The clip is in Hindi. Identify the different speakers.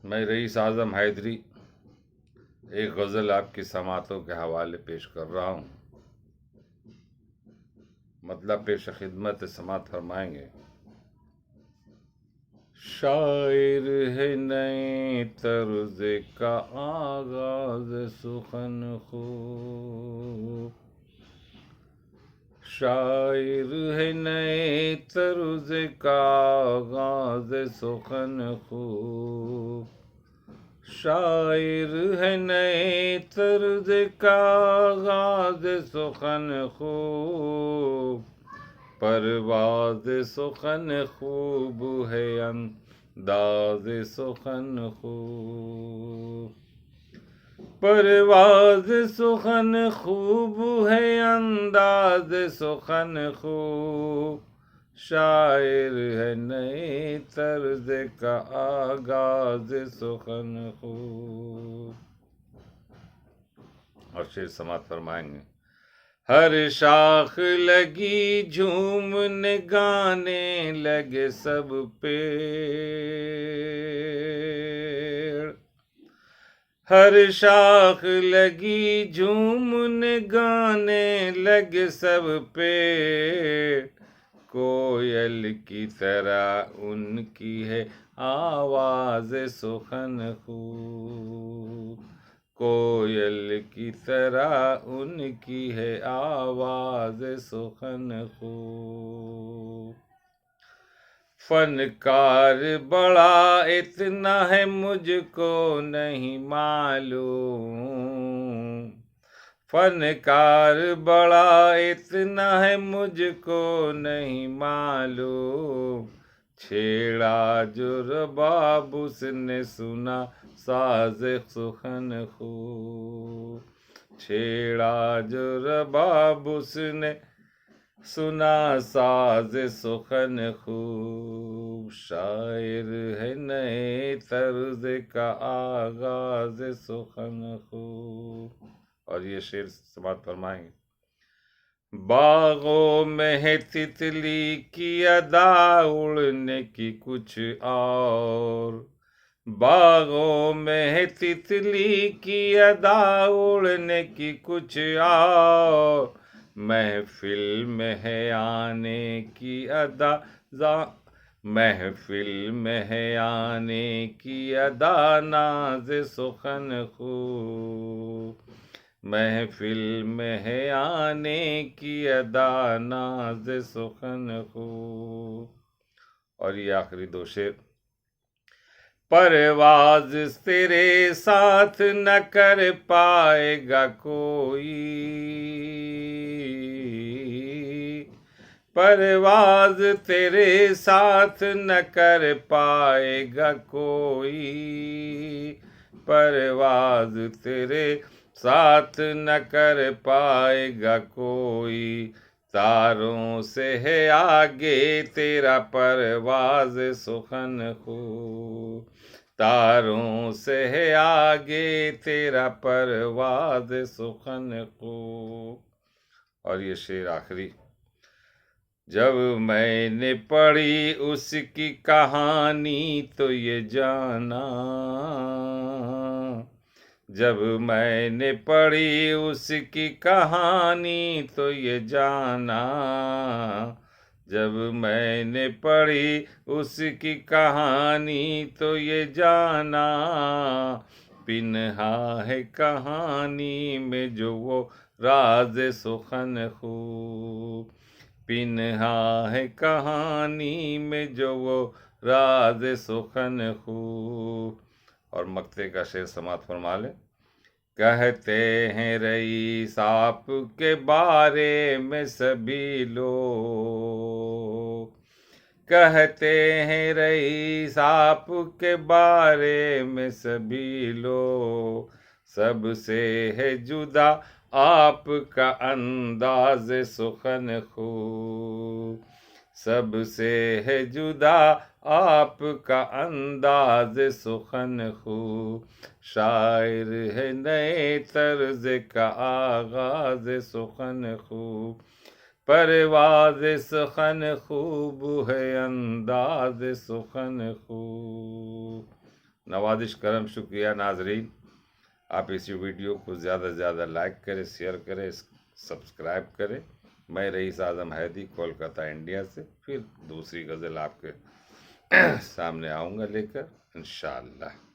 Speaker 1: मैं रईस आज़म हैदरी एक गज़ल आपकी समातों के हवाले पेश कर रहा हूँ। मतलब पेश खिदमत समात फरमाएंगे। शायर है नए तर्ज का आगाज सुखन खूब, शायर है नए तर्ज का आगाज सुखन खूब, शायर है नए तर्ज का आगाज सुखन खूब, परवाज़ सुखन खूब है अंदाज़ सुखन खूब, परवाज़ सुखन खूब है अंदाज़ सुखन खूब, शायर है नए तर्ज का आगाज़ सुखन खूब। और शेर समात फरमाएंगे। हर शाख लगी झूमने गाने लगे सब पेड़, हर शाख लगी झूमने गाने लगे सब पेड़, कोयल की तरह उनकी है आवाज़ सुखन खूब, कोयल की तरह उनकी है आवाज़ सुखन खूब। फनकार बड़ा इतना है मुझको नहीं मालूम, फनकार बड़ा इतना है मुझको नहीं मालूम, छेड़ा जो रबाब उसने सुना साज सुखन खूब, छेड़ा जो रबाब उसने सुना साज सुखन खूब, शायर है नए तर्ज का आगाज सुखन खूब। और ये शेर समाप्त फरमाएंगे। बागों में है तितली की अदा उड़ने की कुछ और, बागों में है तितली की अदा उड़ने की कुछ और, महफिल में है आने की अदा, महफिल में है आने की अदा नाज सुखन खूब, महफिल में है आने की अदा नाज सुखन खूब। और ये आखिरी दो शेर। परवाज़ तेरे साथ न कर पाएगा कोई, परवाज़ तेरे साथ न कर पाएगा कोई, परवाज़ तेरे साथ न कर पाएगा कोई, तारों से है आगे तेरा परवाज़ सुखन खूब, तारों से है आगे तेरा परवाज़ सुखन खूब। और ये शेर आखिरी। जब मैंने पढ़ी उसकी कहानी तो ये जाना, जब मैंने पढ़ी उसकी कहानी तो ये जाना, जब मैंने पढ़ी उसकी कहानी तो ये जाना, पिन्हा है कहानी में जो वो राज सुखन खूब, पिन्हा है कहानी में जो वो राज सुखन खूब। और मक्ते का शेर समात फरमा ले। कहते हैं रईस आप के बारे में सभी लोग, कहते हैं रईस आप के बारे में सभी लोग, सबसे है जुदा आपका अंदाज सुखन खूब, सबसे है जुदा आपका अंदाज सुखन खूब, शायर है नए तर्ज का आगाज सुखन खूब, परवाज़ सुखन खूब है अंदाज सुखन खूब। नवाजिश करम शुक्रिया नाजरीन। आप इसी वीडियो को ज़्यादा से ज़्यादा लाइक करें, शेयर करें, सब्सक्राइब करें। मैं रईस आज़म हैदी, कोलकाता इंडिया से फिर दूसरी गज़ल आपके सामने आऊँगा लेकर इंशाअल्लाह।